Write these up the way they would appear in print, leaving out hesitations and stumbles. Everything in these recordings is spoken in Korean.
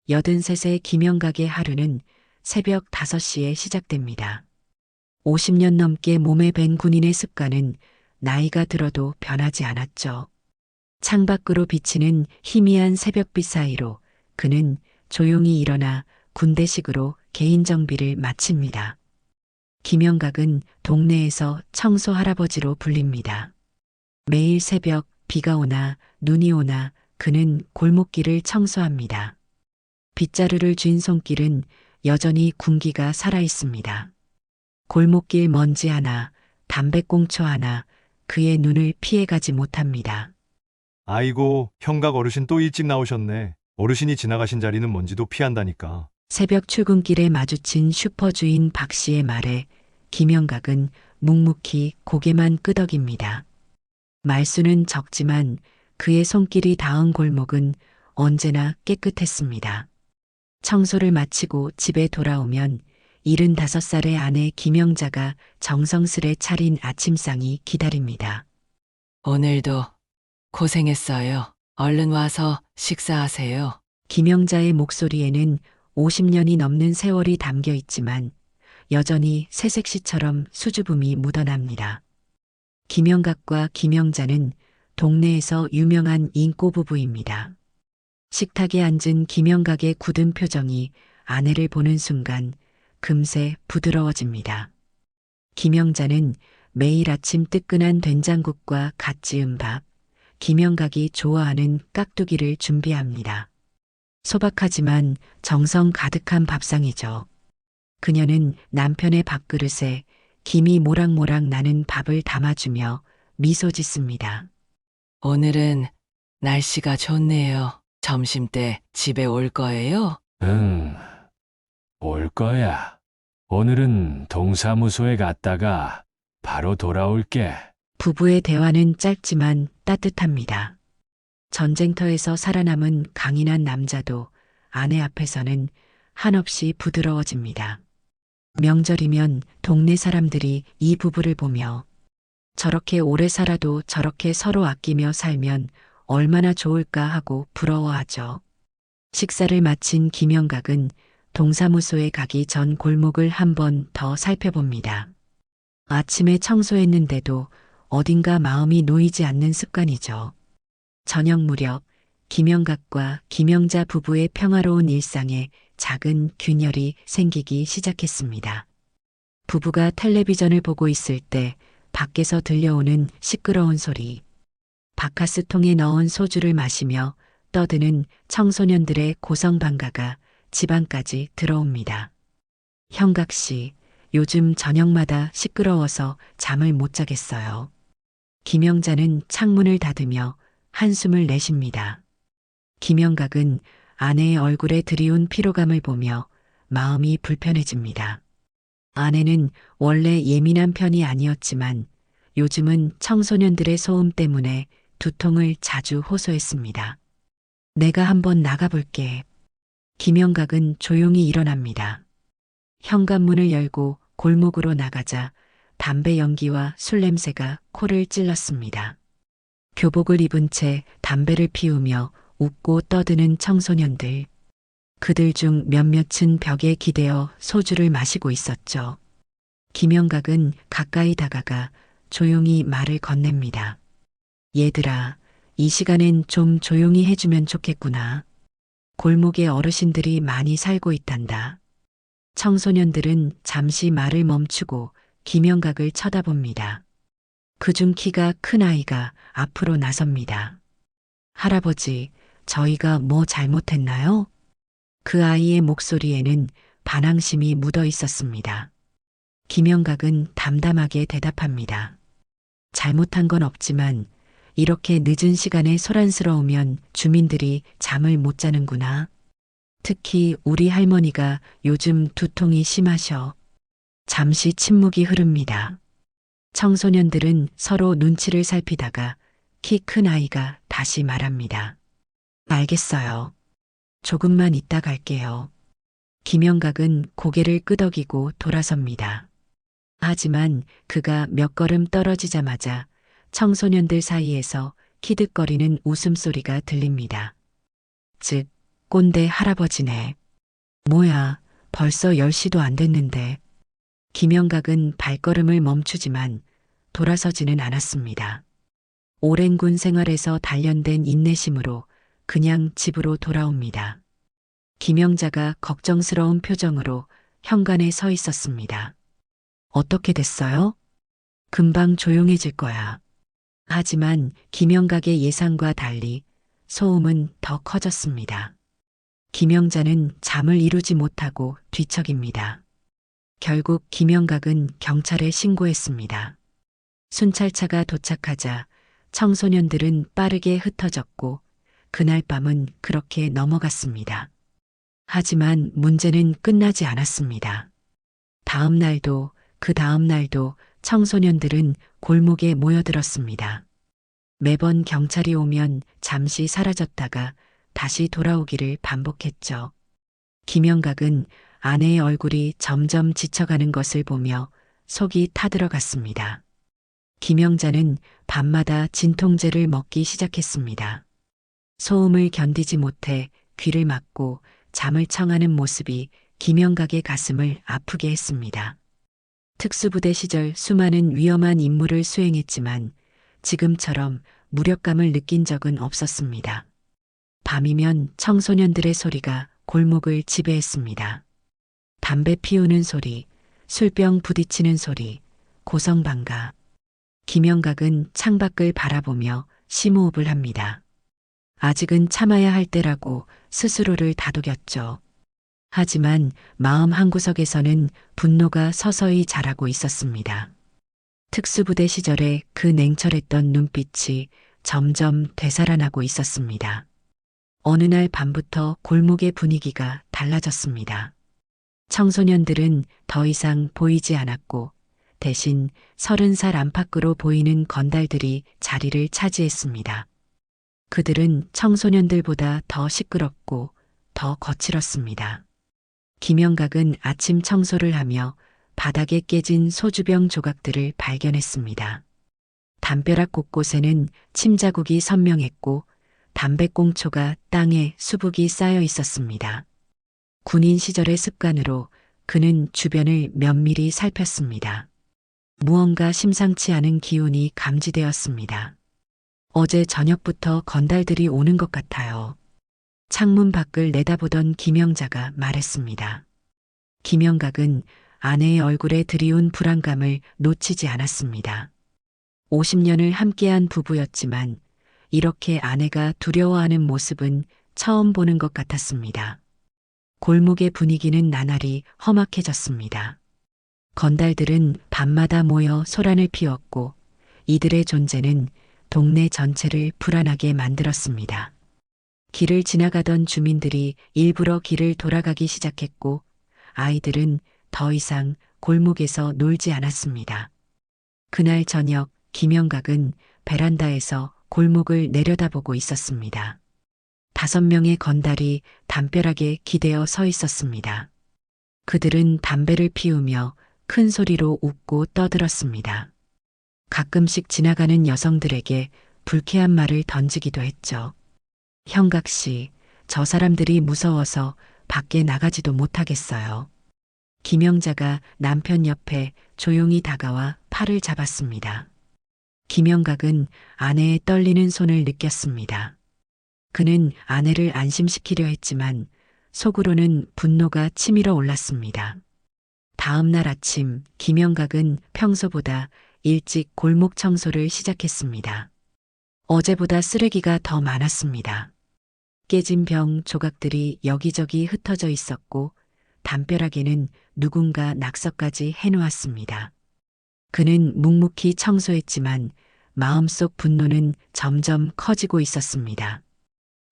83세 김영각의 하루는 새벽 5시에 시작됩니다. 50년 넘게 몸에 밴 군인의 습관은 나이가 들어도 변하지 않았죠. 창밖으로 비치는 희미한 새벽빛 사이로 그는 조용히 일어나 군대식으로 개인 정비를 마칩니다. 김영각은 동네에서 청소 할아버지로 불립니다. 매일 새벽 비가 오나 눈이 오나 그는 골목길을 청소합니다. 빗자루를 쥔 손길은 여전히 군기가 살아 있습니다. 골목길 먼지 하나, 담배꽁초 하나 그의 눈을 피해가지 못합니다. 아이고, 형각 어르신 또 일찍 나오셨네. 어르신이 지나가신 자리는 먼지도 피한다니까. 새벽 출근길에 마주친 슈퍼주인 박 씨의 말에 김영각은 묵묵히 고개만 끄덕입니다. 말수는 적지만 그의 손길이 닿은 골목은 언제나 깨끗했습니다. 청소를 마치고 집에 돌아오면 75살의 아내 김영자가 정성스레 차린 아침상이 기다립니다. 오늘도 고생했어요. 얼른 와서 식사하세요. 김영자의 목소리에는 50년이 넘는 세월이 담겨 있지만 여전히 새색시처럼 수줍음이 묻어납니다. 김영각과 김영자는 동네에서 유명한 인꼬 부부입니다. 식탁에 앉은 김영각의 굳은 표정이 아내를 보는 순간 금세 부드러워집니다. 김영자는 매일 아침 뜨끈한 된장국과 갓 지은 밥, 김영각이 좋아하는 깍두기를 준비합니다. 소박하지만 정성 가득한 밥상이죠. 그녀는 남편의 밥그릇에 김이 모락모락 나는 밥을 담아주며 미소 짓습니다. 오늘은 날씨가 좋네요. 점심때 집에 올 거예요? 응, 올 거야. 오늘은 동사무소에 갔다가 바로 돌아올게. 부부의 대화는 짧지만 따뜻합니다. 전쟁터에서 살아남은 강인한 남자도 아내 앞에서는 한없이 부드러워집니다. 명절이면 동네 사람들이 이 부부를 보며 저렇게 오래 살아도 저렇게 서로 아끼며 살면 얼마나 좋을까 하고 부러워하죠. 식사를 마친 김영각은 동사무소에 가기 전 골목을 한 번 더 살펴봅니다. 아침에 청소했는데도 어딘가 마음이 놓이지 않는 습관이죠. 저녁 무렵 김영각과 김영자 부부의 평화로운 일상에 작은 균열이 생기기 시작했습니다. 부부가 텔레비전을 보고 있을 때 밖에서 들려오는 시끄러운 소리, 바카스통에 넣은 소주를 마시며 떠드는 청소년들의 고성방가가 집안까지 들어옵니다. 형각 씨, 요즘 저녁마다 시끄러워서 잠을 못 자겠어요. 김영자는 창문을 닫으며 한숨을 내쉽니다. 김영각은 아내의 얼굴에 드리운 피로감을 보며 마음이 불편해집니다. 아내는 원래 예민한 편이 아니었지만 요즘은 청소년들의 소음 때문에 두통을 자주 호소했습니다. 내가 한번 나가볼게. 김영각은 조용히 일어납니다. 현관문을 열고 골목으로 나가자 담배 연기와 술 냄새가 코를 찔렀습니다. 교복을 입은 채 담배를 피우며 웃고 떠드는 청소년들. 그들 중 몇몇은 벽에 기대어 소주를 마시고 있었죠. 김영각은 가까이 다가가 조용히 말을 건넵니다. 얘들아, 이 시간엔 좀 조용히 해주면 좋겠구나. 골목에 어르신들이 많이 살고 있단다. 청소년들은 잠시 말을 멈추고 김영각을 쳐다봅니다. 그중 키가 큰 아이가 앞으로 나섭니다. 할아버지, 저희가 뭐 잘못했나요? 그 아이의 목소리에는 반항심이 묻어 있었습니다. 김영각은 담담하게 대답합니다. 잘못한 건 없지만 이렇게 늦은 시간에 소란스러우면 주민들이 잠을 못 자는구나. 특히 우리 할머니가 요즘 두통이 심하셔. 잠시 침묵이 흐릅니다. 청소년들은 서로 눈치를 살피다가 키 큰 아이가 다시 말합니다. 알겠어요. 조금만 이따 갈게요. 김영각은 고개를 끄덕이고 돌아섭니다. 하지만 그가 몇 걸음 떨어지자마자 청소년들 사이에서 키득거리는 웃음소리가 들립니다. 즉, 꼰대 할아버지네. 뭐야, 벌써 10시도 안 됐는데. 김영각은 발걸음을 멈추지만 돌아서지는 않았습니다. 오랜 군 생활에서 단련된 인내심으로 그냥 집으로 돌아옵니다. 김영자가 걱정스러운 표정으로 현관에 서 있었습니다. 어떻게 됐어요? 금방 조용해질 거야. 하지만 김영각의 예상과 달리 소음은 더 커졌습니다. 김영자는 잠을 이루지 못하고 뒤척입니다. 결국 김영각은 경찰에 신고했습니다. 순찰차가 도착하자 청소년들은 빠르게 흩어졌고 그날 밤은 그렇게 넘어갔습니다. 하지만 문제는 끝나지 않았습니다. 다음 날도 그 다음 날도 청소년들은 골목에 모여들었습니다. 매번 경찰이 오면 잠시 사라졌다가 다시 돌아오기를 반복했죠. 김영각은 아내의 얼굴이 점점 지쳐가는 것을 보며 속이 타들어갔습니다. 김영자는 밤마다 진통제를 먹기 시작했습니다. 소음을 견디지 못해 귀를 막고 잠을 청하는 모습이 김영각의 가슴을 아프게 했습니다. 특수부대 시절 수많은 위험한 임무를 수행했지만 지금처럼 무력감을 느낀 적은 없었습니다. 밤이면 청소년들의 소리가 골목을 지배했습니다. 담배 피우는 소리, 술병 부딪히는 소리, 고성방가. 김영각은 창밖을 바라보며 심호흡을 합니다. 아직은 참아야 할 때라고 스스로를 다독였죠. 하지만 마음 한구석에서는 분노가 서서히 자라고 있었습니다. 특수부대 시절에 그 냉철했던 눈빛이 점점 되살아나고 있었습니다. 어느 날 밤부터 골목의 분위기가 달라졌습니다. 청소년들은 더 이상 보이지 않았고 대신 30살 안팎으로 보이는 건달들이 자리를 차지했습니다. 그들은 청소년들보다 더 시끄럽고 더 거칠었습니다. 김영각은 아침 청소를 하며 바닥에 깨진 소주병 조각들을 발견했습니다. 담벼락 곳곳에는 침자국이 선명했고 담배꽁초가 땅에 수북이 쌓여 있었습니다. 군인 시절의 습관으로 그는 주변을 면밀히 살폈습니다. 무언가 심상치 않은 기운이 감지되었습니다. 어제 저녁부터 건달들이 오는 것 같아요. 창문 밖을 내다보던 김영자가 말했습니다. 김영각은 아내의 얼굴에 드리운 불안감을 놓치지 않았습니다. 50년을 함께한 부부였지만 이렇게 아내가 두려워하는 모습은 처음 보는 것 같았습니다. 골목의 분위기는 나날이 험악해졌습니다. 건달들은 밤마다 모여 소란을 피웠고 이들의 존재는 동네 전체를 불안하게 만들었습니다. 길을 지나가던 주민들이 일부러 길을 돌아가기 시작했고 아이들은 더 이상 골목에서 놀지 않았습니다. 그날 저녁 김영각은 베란다에서 골목을 내려다보고 있었습니다. 5명의 건달이 담벼락에 기대어 서 있었습니다. 그들은 담배를 피우며 큰 소리로 웃고 떠들었습니다. 가끔씩 지나가는 여성들에게 불쾌한 말을 던지기도 했죠. 형각 씨, 저 사람들이 무서워서 밖에 나가지도 못하겠어요. 김영자가 남편 옆에 조용히 다가와 팔을 잡았습니다. 김영각은 아내의 떨리는 손을 느꼈습니다. 그는 아내를 안심시키려 했지만 속으로는 분노가 치밀어 올랐습니다. 다음 날 아침 김영각은 평소보다 일찍 골목 청소를 시작했습니다. 어제보다 쓰레기가 더 많았습니다. 깨진 병 조각들이 여기저기 흩어져 있었고 담벼락에는 누군가 낙서까지 해놓았습니다. 그는 묵묵히 청소했지만 마음속 분노는 점점 커지고 있었습니다.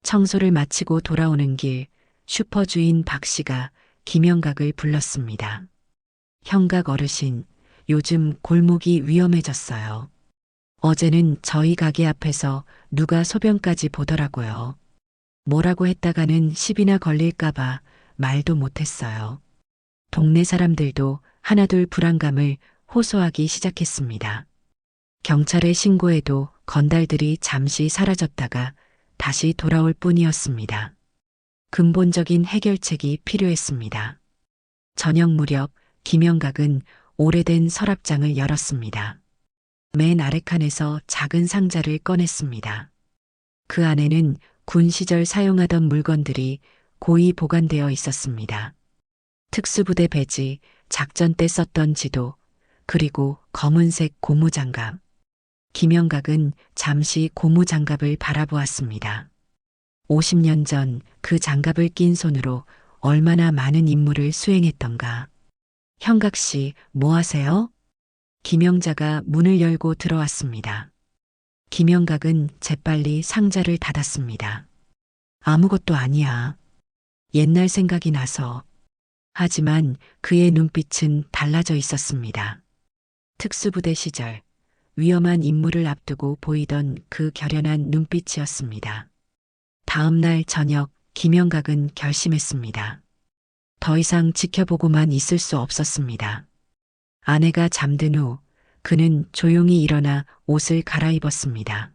청소를 마치고 돌아오는 길 슈퍼 주인 박 씨가 김영각을 불렀습니다. 형각 어르신, 요즘 골목이 위험해졌어요. 어제는 저희 가게 앞에서 누가 소변까지 보더라고요. 뭐라고 했다가는 시비나 걸릴까봐 말도 못했어요. 동네 사람들도 하나둘 불안감을 호소하기 시작했습니다. 경찰에 신고해도 건달들이 잠시 사라졌다가 다시 돌아올 뿐이었습니다. 근본적인 해결책이 필요했습니다. 저녁 무렵 김영각은 오래된 서랍장을 열었습니다. 맨 아래 칸에서 작은 상자를 꺼냈습니다. 그 안에는 군 시절 사용하던 물건들이 고이 보관되어 있었습니다. 특수부대 배지, 작전 때 썼던 지도, 그리고 검은색 고무장갑. 김영각은 잠시 고무장갑을 바라보았습니다. 50년 전 그 장갑을 낀 손으로 얼마나 많은 임무를 수행했던가. 형각 씨, 뭐 하세요? 김영자가 문을 열고 들어왔습니다. 김영각은 재빨리 상자를 닫았습니다. 아무것도 아니야. 옛날 생각이 나서. 하지만 그의 눈빛은 달라져 있었습니다. 특수부대 시절 위험한 임무를 앞두고 보이던 그 결연한 눈빛이었습니다. 다음 날 저녁 김영각은 결심했습니다. 더 이상 지켜보고만 있을 수 없었습니다. 아내가 잠든 후 그는 조용히 일어나 옷을 갈아입었습니다.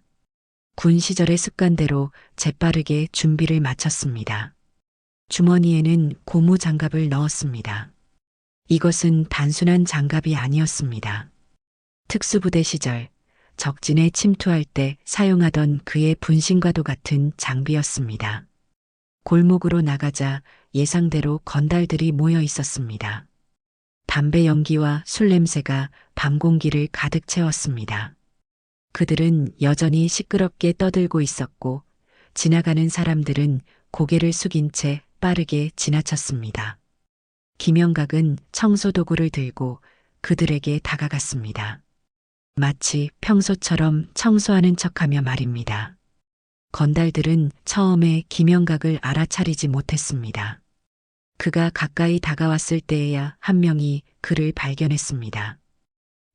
군 시절의 습관대로 재빠르게 준비를 마쳤습니다. 주머니에는 고무 장갑을 넣었습니다. 이것은 단순한 장갑이 아니었습니다. 특수부대 시절 적진에 침투할 때 사용하던 그의 분신과도 같은 장비였습니다. 골목으로 나가자 예상대로 건달들이 모여 있었습니다. 담배 연기와 술 냄새가 밤 공기를 가득 채웠습니다. 그들은 여전히 시끄럽게 떠들고 있었고 지나가는 사람들은 고개를 숙인 채 빠르게 지나쳤습니다. 김영각은 청소도구를 들고 그들에게 다가갔습니다. 마치 평소처럼 청소하는 척하며 말입니다. 건달들은 처음에 김영각을 알아차리지 못했습니다. 그가 가까이 다가왔을 때에야 한 명이 그를 발견했습니다.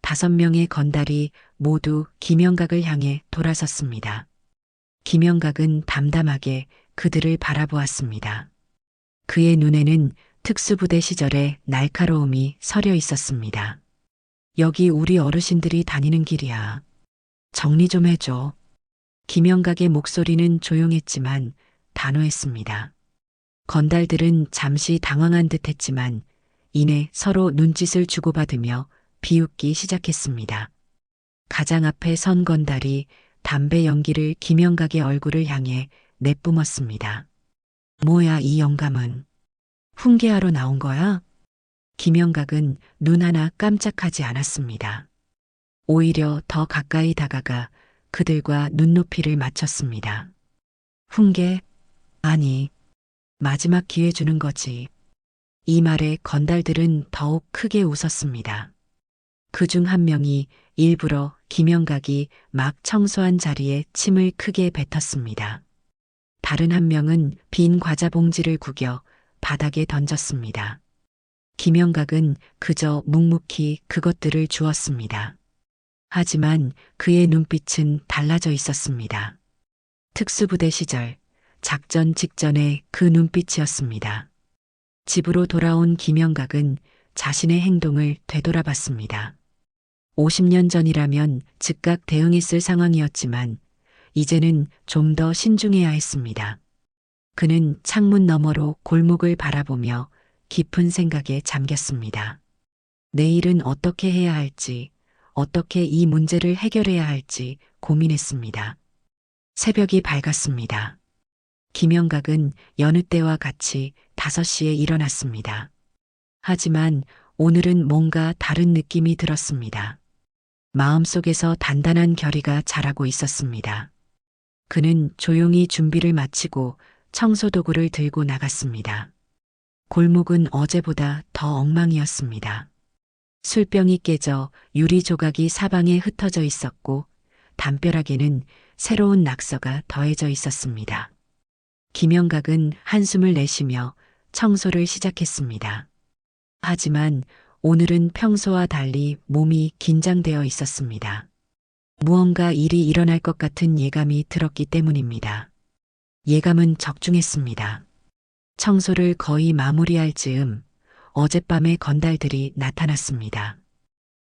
5명의 건달이 모두 김영각을 향해 돌아섰습니다. 김영각은 담담하게 그들을 바라보았습니다. 그의 눈에는 특수부대 시절의 날카로움이 서려 있었습니다. 여기 우리 어르신들이 다니는 길이야. 정리 좀 해줘. 김영각의 목소리는 조용했지만 단호했습니다. 건달들은 잠시 당황한 듯 했지만 이내 서로 눈짓을 주고받으며 비웃기 시작했습니다. 가장 앞에 선 건달이 담배 연기를 김영각의 얼굴을 향해 내뿜었습니다. 뭐야 이 영감은? 훈계하러 나온 거야? 김영각은 눈 하나 깜짝하지 않았습니다. 오히려 더 가까이 다가가 그들과 눈높이를 맞췄습니다. 훈계? 아니, 마지막 기회 주는 거지. 이 말에 건달들은 더욱 크게 웃었습니다. 그중 한 명이 일부러 김영각이 막 청소한 자리에 침을 크게 뱉었습니다. 다른 한 명은 빈 과자 봉지를 구겨 바닥에 던졌습니다. 김영각은 그저 묵묵히 그것들을 주었습니다. 하지만 그의 눈빛은 달라져 있었습니다. 특수부대 시절 작전 직전의 그 눈빛이었습니다. 집으로 돌아온 김영각은 자신의 행동을 되돌아봤습니다. 50년 전이라면 즉각 대응했을 상황이었지만 이제는 좀 더 신중해야 했습니다. 그는 창문 너머로 골목을 바라보며 깊은 생각에 잠겼습니다. 내일은 어떻게 해야 할지, 어떻게 이 문제를 해결해야 할지 고민했습니다. 새벽이 밝았습니다. 김영각은 여느 때와 같이 5시에 일어났습니다. 하지만 오늘은 뭔가 다른 느낌이 들었습니다. 마음속에서 단단한 결의가 자라고 있었습니다. 그는 조용히 준비를 마치고 청소도구를 들고 나갔습니다. 골목은 어제보다 더 엉망이었습니다. 술병이 깨져 유리 조각이 사방에 흩어져 있었고 담벼락에는 새로운 낙서가 더해져 있었습니다. 김영각은 한숨을 내쉬며 청소를 시작했습니다. 하지만 오늘은 평소와 달리 몸이 긴장되어 있었습니다. 무언가 일이 일어날 것 같은 예감이 들었기 때문입니다. 예감은 적중했습니다. 청소를 거의 마무리할 즈음 어젯밤에 건달들이 나타났습니다.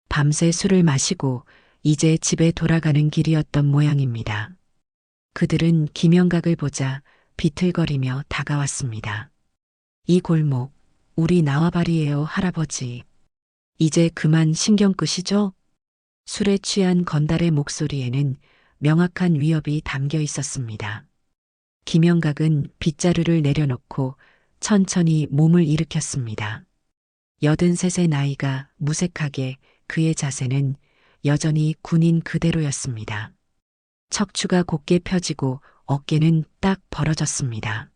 밤새 술을 마시고 이제 집에 돌아가는 길이었던 모양입니다. 그들은 김영각을 보자 비틀거리며 다가왔습니다. 이 골목, 우리 나와바리예요, 할아버지. 이제 그만 신경 끄시죠? 술에 취한 건달의 목소리에는 명확한 위협이 담겨 있었습니다. 김영각은 빗자루를 내려놓고 천천히 몸을 일으켰습니다. 83의 나이가 무색하게 그의 자세는 여전히 군인 그대로였습니다. 척추가 곧게 펴지고 어깨는 딱 벌어졌습니다.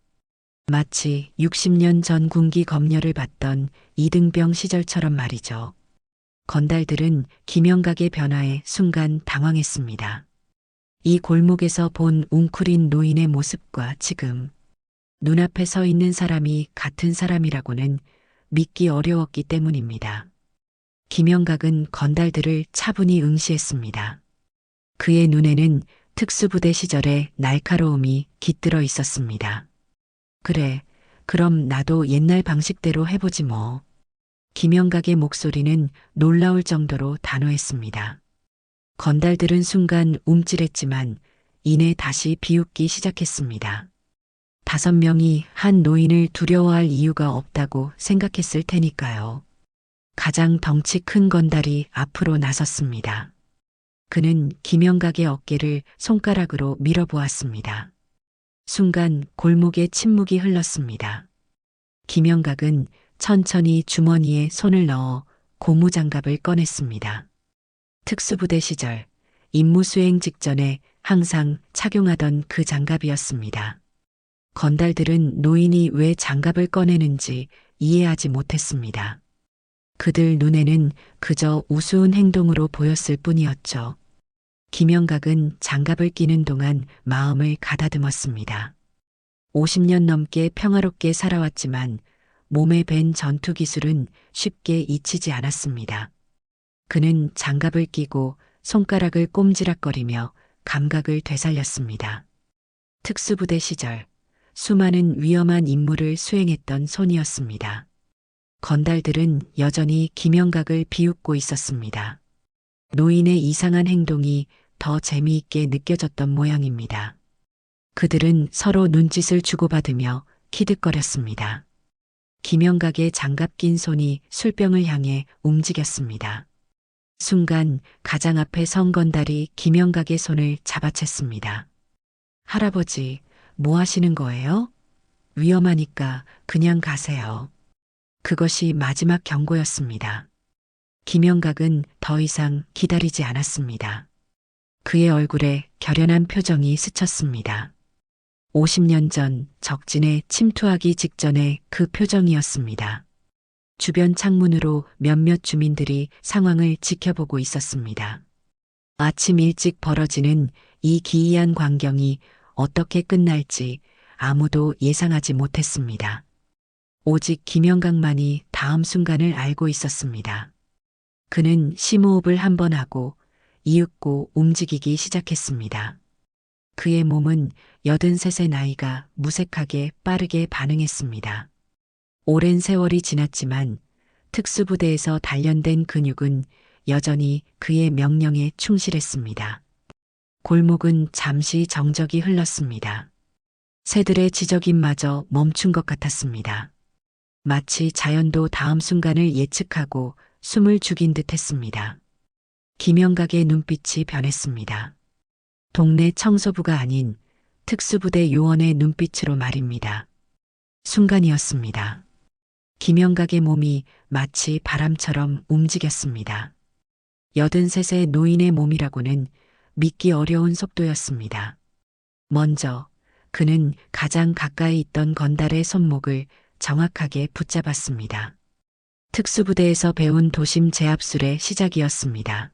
마치 60년 전 군기 검열을 받던 이등병 시절처럼 말이죠. 건달들은 김영각의 변화에 순간 당황했습니다. 이 골목에서 본 웅크린 노인의 모습과 지금 눈앞에 서 있는 사람이 같은 사람이라고는 믿기 어려웠기 때문입니다. 김영각은 건달들을 차분히 응시했습니다. 그의 눈에는 특수부대 시절의 날카로움이 깃들어 있었습니다. 그래, 그럼 나도 옛날 방식대로 해보지 뭐. 김영각의 목소리는 놀라울 정도로 단호했습니다. 건달들은 순간 움찔했지만 이내 다시 비웃기 시작했습니다. 5명이 한 노인을 두려워할 이유가 없다고 생각했을 테니까요. 가장 덩치 큰 건달이 앞으로 나섰습니다. 그는 김영각의 어깨를 손가락으로 밀어보았습니다. 순간 골목에 침묵이 흘렀습니다. 김영각은 천천히 주머니에 손을 넣어 고무장갑을 꺼냈습니다. 특수부대 시절 임무 수행 직전에 항상 착용하던 그 장갑이었습니다. 건달들은 노인이 왜 장갑을 꺼내는지 이해하지 못했습니다. 그들 눈에는 그저 우스운 행동으로 보였을 뿐이었죠. 김영각은 장갑을 끼는 동안 마음을 가다듬었습니다. 50년 넘게 평화롭게 살아왔지만 몸에 밴 전투 기술은 쉽게 잊히지 않았습니다. 그는 장갑을 끼고 손가락을 꼼지락거리며 감각을 되살렸습니다. 특수부대 시절 수많은 위험한 임무를 수행했던 손이었습니다. 건달들은 여전히 김영각을 비웃고 있었습니다. 노인의 이상한 행동이 더 재미있게 느껴졌던 모양입니다. 그들은 서로 눈짓을 주고받으며 키득거렸습니다. 김영각의 장갑 낀 손이 술병을 향해 움직였습니다. 순간 가장 앞에 선 건달이 김영각의 손을 잡아챘습니다. 할아버지, 뭐 하시는 거예요? 위험하니까 그냥 가세요. 그것이 마지막 경고였습니다. 김영각은 더 이상 기다리지 않았습니다. 그의 얼굴에 결연한 표정이 스쳤습니다. 50년 전 적진에 침투하기 직전의 그 표정이었습니다. 주변 창문으로 몇몇 주민들이 상황을 지켜보고 있었습니다. 아침 일찍 벌어지는 이 기이한 광경이 어떻게 끝날지 아무도 예상하지 못했습니다. 오직 김영각만이 다음 순간을 알고 있었습니다. 그는 심호흡을 한 번 하고 이윽고 움직이기 시작했습니다. 그의 몸은 83의 나이가 무색하게 빠르게 반응했습니다. 오랜 세월이 지났지만 특수부대에서 단련된 근육은 여전히 그의 명령에 충실했습니다. 골목은 잠시 정적이 흘렀습니다. 새들의 지저귀마저 멈춘 것 같았습니다. 마치 자연도 다음 순간을 예측하고 숨을 죽인 듯 했습니다. 김영각의 눈빛이 변했습니다. 동네 청소부가 아닌 특수부대 요원의 눈빛으로 말입니다. 순간이었습니다. 김영각의 몸이 마치 바람처럼 움직였습니다. 83의 노인의 몸이라고는 믿기 어려운 속도였습니다. 먼저 그는 가장 가까이 있던 건달의 손목을 정확하게 붙잡았습니다. 특수부대에서 배운 도심 제압술의 시작이었습니다.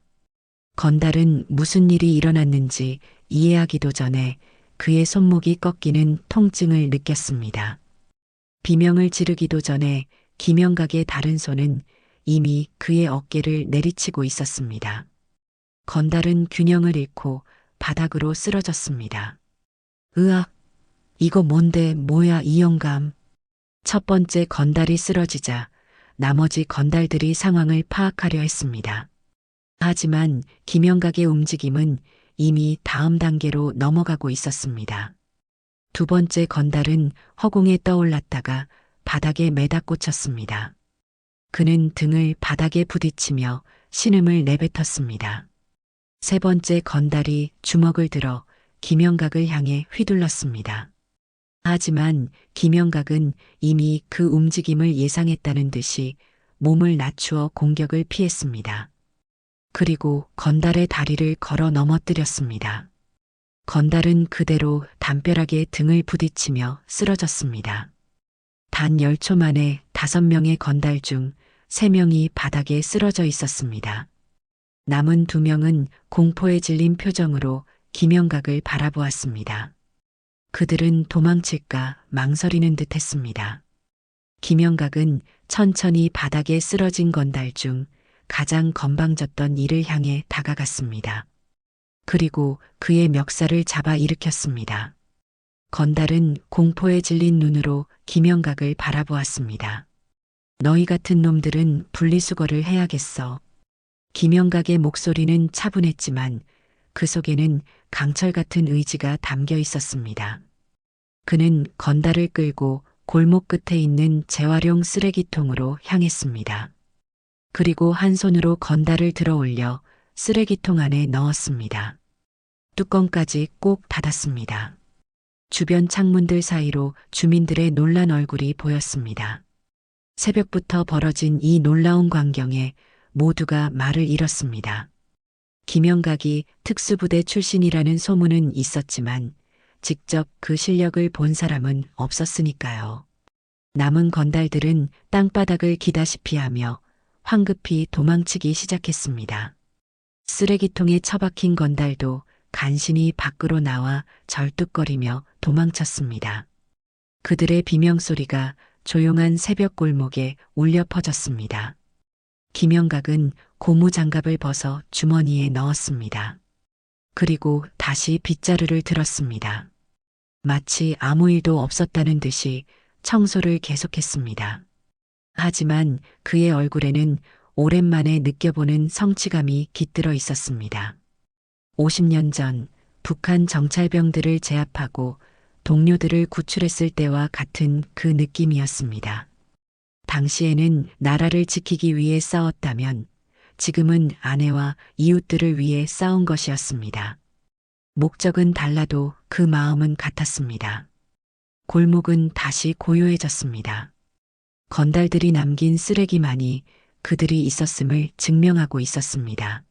건달은 무슨 일이 일어났는지 이해하기도 전에 그의 손목이 꺾이는 통증을 느꼈습니다. 비명을 지르기도 전에 김영각의 다른 손은 이미 그의 어깨를 내리치고 있었습니다. 건달은 균형을 잃고 바닥으로 쓰러졌습니다. 으악! 이거 뭔데 뭐야 이 영감. 첫 번째 건달이 쓰러지자 나머지 건달들이 상황을 파악하려 했습니다. 하지만 김영각의 움직임은 이미 다음 단계로 넘어가고 있었습니다. 두 번째 건달은 허공에 떠올랐다가 바닥에 매다 꽂혔습니다. 그는 등을 바닥에 부딪히며 신음을 내뱉었습니다. 세 번째 건달이 주먹을 들어 김영각을 향해 휘둘렀습니다. 하지만 김영각은 이미 그 움직임을 예상했다는 듯이 몸을 낮추어 공격을 피했습니다. 그리고 건달의 다리를 걸어 넘어뜨렸습니다. 건달은 그대로 담벼락에 등을 부딪히며 쓰러졌습니다. 단 10초 만에 5명의 건달 중 3명이 바닥에 쓰러져 있었습니다. 남은 2명은 공포에 질린 표정으로 김영각을 바라보았습니다. 그들은 도망칠까 망설이는 듯 했습니다. 김영각은 천천히 바닥에 쓰러진 건달 중 가장 건방졌던 이를 향해 다가갔습니다. 그리고 그의 멱살을 잡아 일으켰습니다. 건달은 공포에 질린 눈으로 김영각을 바라보았습니다. 너희 같은 놈들은 분리수거를 해야겠어. 김영각의 목소리는 차분했지만 그 속에는 강철 같은 의지가 담겨 있었습니다. 그는 건달을 끌고 골목 끝에 있는 재활용 쓰레기통으로 향했습니다. 그리고 한 손으로 건달을 들어 올려 쓰레기통 안에 넣었습니다. 뚜껑까지 꼭 닫았습니다. 주변 창문들 사이로 주민들의 놀란 얼굴이 보였습니다. 새벽부터 벌어진 이 놀라운 광경에 모두가 말을 잃었습니다. 김영각이 특수부대 출신이라는 소문은 있었지만 직접 그 실력을 본 사람은 없었으니까요. 남은 건달들은 땅바닥을 기다시피 하며 황급히 도망치기 시작했습니다. 쓰레기통에 처박힌 건달도 간신히 밖으로 나와 절뚝거리며 도망쳤습니다. 그들의 비명소리가 조용한 새벽 골목에 울려 퍼졌습니다. 김영각은 고무장갑을 벗어 주머니에 넣었습니다. 그리고 다시 빗자루를 들었습니다. 마치 아무 일도 없었다는 듯이 청소를 계속했습니다. 하지만 그의 얼굴에는 오랜만에 느껴보는 성취감이 깃들어 있었습니다. 50년 전 북한 정찰병들을 제압하고 동료들을 구출했을 때와 같은 그 느낌이었습니다. 당시에는 나라를 지키기 위해 싸웠다면 지금은 아내와 이웃들을 위해 싸운 것이었습니다. 목적은 달라도 그 마음은 같았습니다. 골목은 다시 고요해졌습니다. 건달들이 남긴 쓰레기만이 그들이 있었음을 증명하고 있었습니다.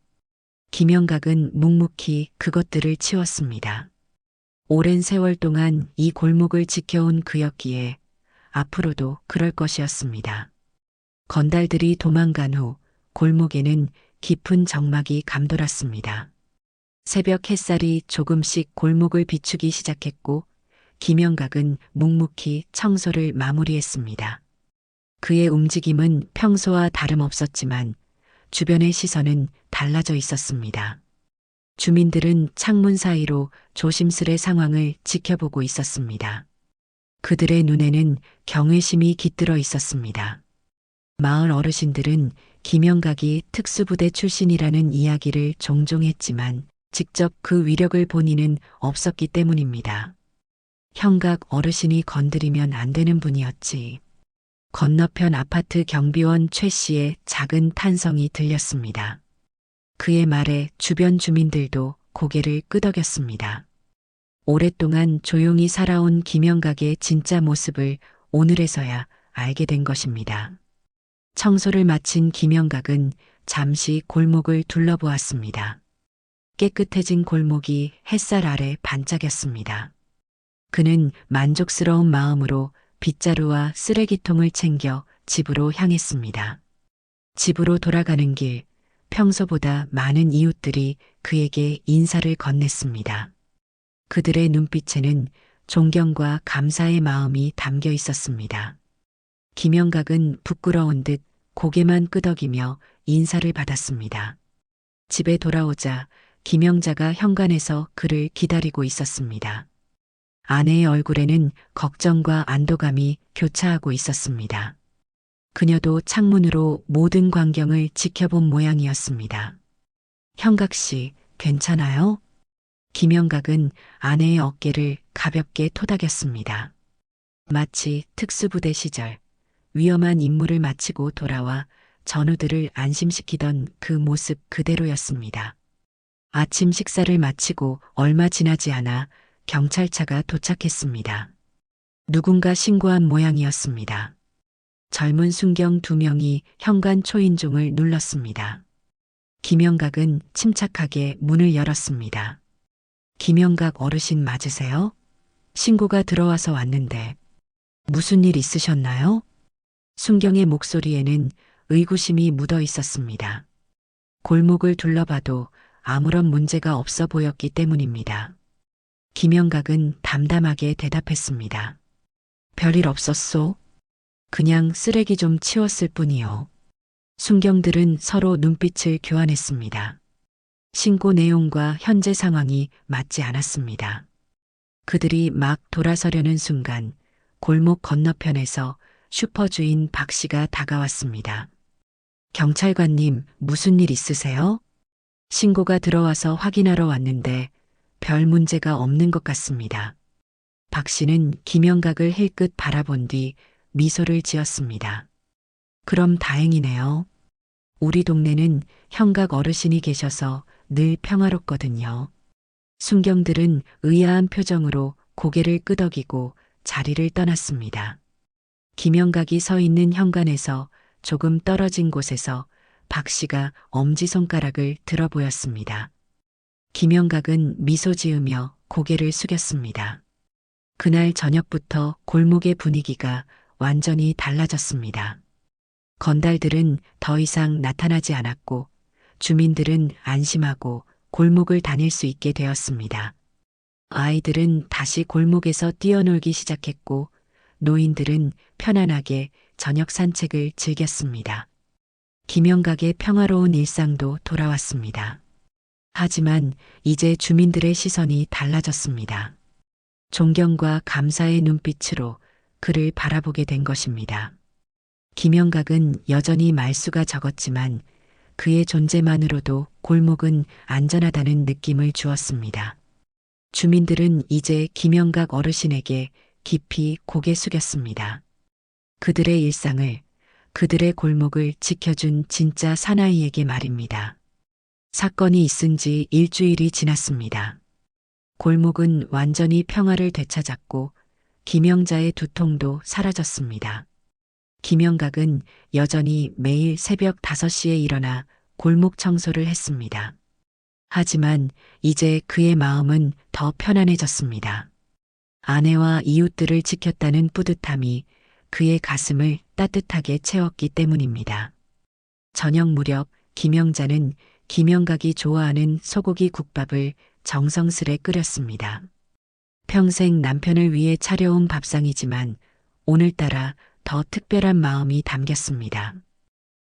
김영각은 묵묵히 그것들을 치웠습니다. 오랜 세월 동안 이 골목을 지켜온 그였기에 앞으로도 그럴 것이었습니다. 건달들이 도망간 후 골목에는 깊은 적막이 감돌았습니다. 새벽 햇살이 조금씩 골목을 비추기 시작했고 김영각은 묵묵히 청소를 마무리했습니다. 그의 움직임은 평소와 다름없었지만 주변의 시선은 달라져 있었습니다. 주민들은 창문 사이로 조심스레 상황을 지켜보고 있었습니다. 그들의 눈에는 경외심이 깃들어 있었습니다. 마을 어르신들은 김영각이 특수부대 출신이라는 이야기를 종종 했지만 직접 그 위력을 본 이는 없었기 때문입니다. 형각 어르신이 건드리면 안 되는 분이었지. 건너편 아파트 경비원 최 씨의 작은 탄성이 들렸습니다. 그의 말에 주변 주민들도 고개를 끄덕였습니다. 오랫동안 조용히 살아온 김영각의 진짜 모습을 오늘에서야 알게 된 것입니다. 청소를 마친 김영각은 잠시 골목을 둘러보았습니다. 깨끗해진 골목이 햇살 아래 반짝였습니다. 그는 만족스러운 마음으로 빗자루와 쓰레기통을 챙겨 집으로 향했습니다. 집으로 돌아가는 길, 평소보다 많은 이웃들이 그에게 인사를 건넸습니다. 그들의 눈빛에는 존경과 감사의 마음이 담겨 있었습니다. 김영각은 부끄러운 듯 고개만 끄덕이며 인사를 받았습니다. 집에 돌아오자 김영자가 현관에서 그를 기다리고 있었습니다. 아내의 얼굴에는 걱정과 안도감이 교차하고 있었습니다. 그녀도 창문으로 모든 광경을 지켜본 모양이었습니다. 형각 씨, 괜찮아요? 김영각은 아내의 어깨를 가볍게 토닥였습니다. 마치 특수부대 시절 위험한 임무를 마치고 돌아와 전우들을 안심시키던 그 모습 그대로였습니다. 아침 식사를 마치고 얼마 지나지 않아 경찰차가 도착했습니다. 누군가 신고한 모양이었습니다. 젊은 순경 2명이 현관 초인종을 눌렀습니다. 김영각은 침착하게 문을 열었습니다. 김영각 어르신 맞으세요? 신고가 들어와서 왔는데 무슨 일 있으셨나요? 순경의 목소리에는 의구심이 묻어 있었습니다. 골목을 둘러봐도 아무런 문제가 없어 보였기 때문입니다. 김영각은 담담하게 대답했습니다. 별일 없었소? 그냥 쓰레기 좀 치웠을 뿐이요. 순경들은 서로 눈빛을 교환했습니다. 신고 내용과 현재 상황이 맞지 않았습니다. 그들이 막 돌아서려는 순간 골목 건너편에서 슈퍼주인 박 씨가 다가왔습니다. 경찰관님, 무슨 일 있으세요? 신고가 들어와서 확인하러 왔는데 별 문제가 없는 것 같습니다. 박 씨는 김영각을 힐끗 바라본 뒤 미소를 지었습니다. 그럼 다행이네요. 우리 동네는 형각 어르신이 계셔서 늘 평화롭거든요. 순경들은 의아한 표정으로 고개를 끄덕이고 자리를 떠났습니다. 김영각이 서 있는 현관에서 조금 떨어진 곳에서 박 씨가 엄지손가락을 들어 보였습니다. 김영각은 미소 지으며 고개를 숙였습니다. 그날 저녁부터 골목의 분위기가 완전히 달라졌습니다. 건달들은 더 이상 나타나지 않았고 주민들은 안심하고 골목을 다닐 수 있게 되었습니다. 아이들은 다시 골목에서 뛰어놀기 시작했고 노인들은 편안하게 저녁 산책을 즐겼습니다. 김영각의 평화로운 일상도 돌아왔습니다. 하지만 이제 주민들의 시선이 달라졌습니다. 존경과 감사의 눈빛으로 그를 바라보게 된 것입니다. 김영각은 여전히 말수가 적었지만 그의 존재만으로도 골목은 안전하다는 느낌을 주었습니다. 주민들은 이제 김영각 어르신에게 깊이 고개 숙였습니다. 그들의 일상을, 그들의 골목을 지켜준 진짜 사나이에게 말입니다. 사건이 있은 지 일주일이 지났습니다. 골목은 완전히 평화를 되찾았고 김영자의 두통도 사라졌습니다. 김영각은 여전히 매일 새벽 5시에 일어나 골목 청소를 했습니다. 하지만 이제 그의 마음은 더 편안해졌습니다. 아내와 이웃들을 지켰다는 뿌듯함이 그의 가슴을 따뜻하게 채웠기 때문입니다. 저녁 무렵 김영자는 김영각이 좋아하는 소고기 국밥을 정성스레 끓였습니다. 평생 남편을 위해 차려온 밥상이지만 오늘따라 더 특별한 마음이 담겼습니다.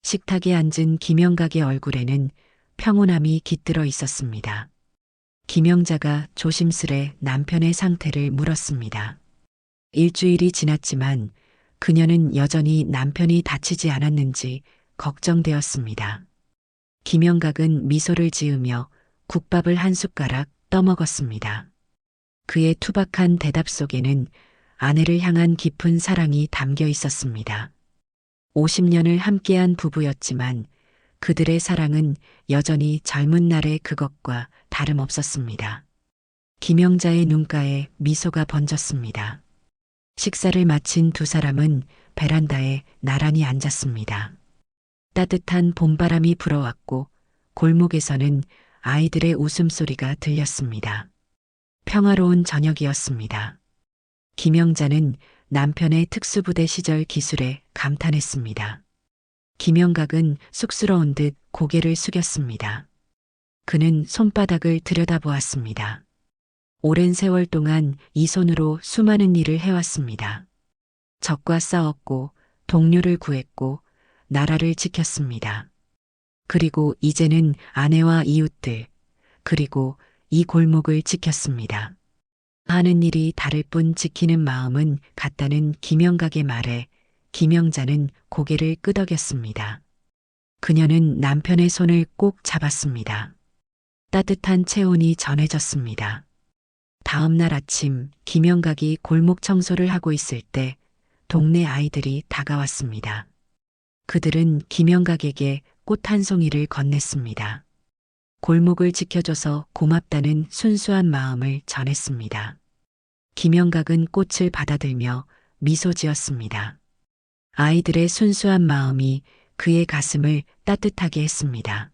식탁에 앉은 김영각의 얼굴에는 평온함이 깃들어 있었습니다. 김영자가 조심스레 남편의 상태를 물었습니다. 일주일이 지났지만 그녀는 여전히 남편이 다치지 않았는지 걱정되었습니다. 김영각은 미소를 지으며 국밥을 한 숟가락 떠먹었습니다. 그의 투박한 대답 속에는 아내를 향한 깊은 사랑이 담겨 있었습니다. 50년을 함께한 부부였지만 그들의 사랑은 여전히 젊은 날의 그것과 다름없었습니다. 김영자의 눈가에 미소가 번졌습니다. 식사를 마친 두 사람은 베란다에 나란히 앉았습니다. 따뜻한 봄바람이 불어왔고 골목에서는 아이들의 웃음소리가 들렸습니다. 평화로운 저녁이었습니다. 김영자는 남편의 특수부대 시절 기술에 감탄했습니다. 김영각은 쑥스러운 듯 고개를 숙였습니다. 그는 손바닥을 들여다보았습니다. 오랜 세월 동안 이 손으로 수많은 일을 해왔습니다. 적과 싸웠고 동료를 구했고 나라를 지켰습니다. 그리고 이제는 아내와 이웃들, 그리고 이 골목을 지켰습니다. 하는 일이 다를 뿐 지키는 마음은 같다는 김영각의 말에 김영자는 고개를 끄덕였습니다. 그녀는 남편의 손을 꼭 잡았습니다. 따뜻한 체온이 전해졌습니다. 다음 날 아침 김영각이 골목 청소를 하고 있을 때 동네 아이들이 다가왔습니다. 그들은 김영각에게 꽃 한 송이를 건넸습니다. 골목을 지켜줘서 고맙다는 순수한 마음을 전했습니다. 김영각은 꽃을 받아들며 미소 지었습니다. 아이들의 순수한 마음이 그의 가슴을 따뜻하게 했습니다.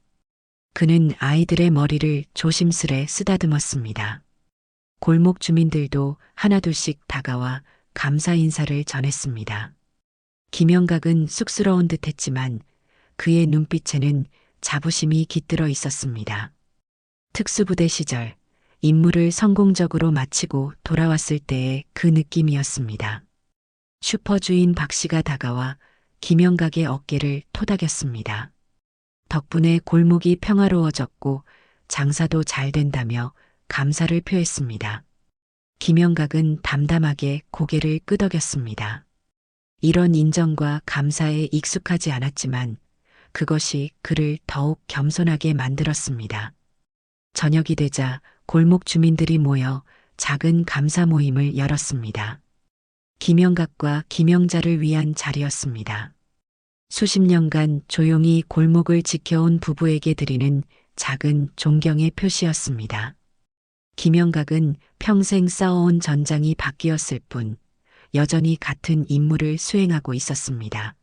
그는 아이들의 머리를 조심스레 쓰다듬었습니다. 골목 주민들도 하나둘씩 다가와 감사 인사를 전했습니다. 김영각은 쑥스러운 듯 했지만 그의 눈빛에는 자부심이 깃들어 있었습니다. 특수부대 시절 임무를 성공적으로 마치고 돌아왔을 때의 그 느낌이었습니다. 슈퍼주인 박 씨가 다가와 김영각의 어깨를 토닥였습니다. 덕분에 골목이 평화로워졌고 장사도 잘 된다며 감사를 표했습니다. 김영각은 담담하게 고개를 끄덕였습니다. 이런 인정과 감사에 익숙하지 않았지만 그것이 그를 더욱 겸손하게 만들었습니다. 저녁이 되자 골목 주민들이 모여 작은 감사 모임을 열었습니다. 김영각과 김영자를 위한 자리였습니다. 수십 년간 조용히 골목을 지켜온 부부에게 드리는 작은 존경의 표시였습니다. 김영각은 평생 쌓아온 전장이 바뀌었을 뿐 여전히 같은 임무를 수행하고 있었습니다.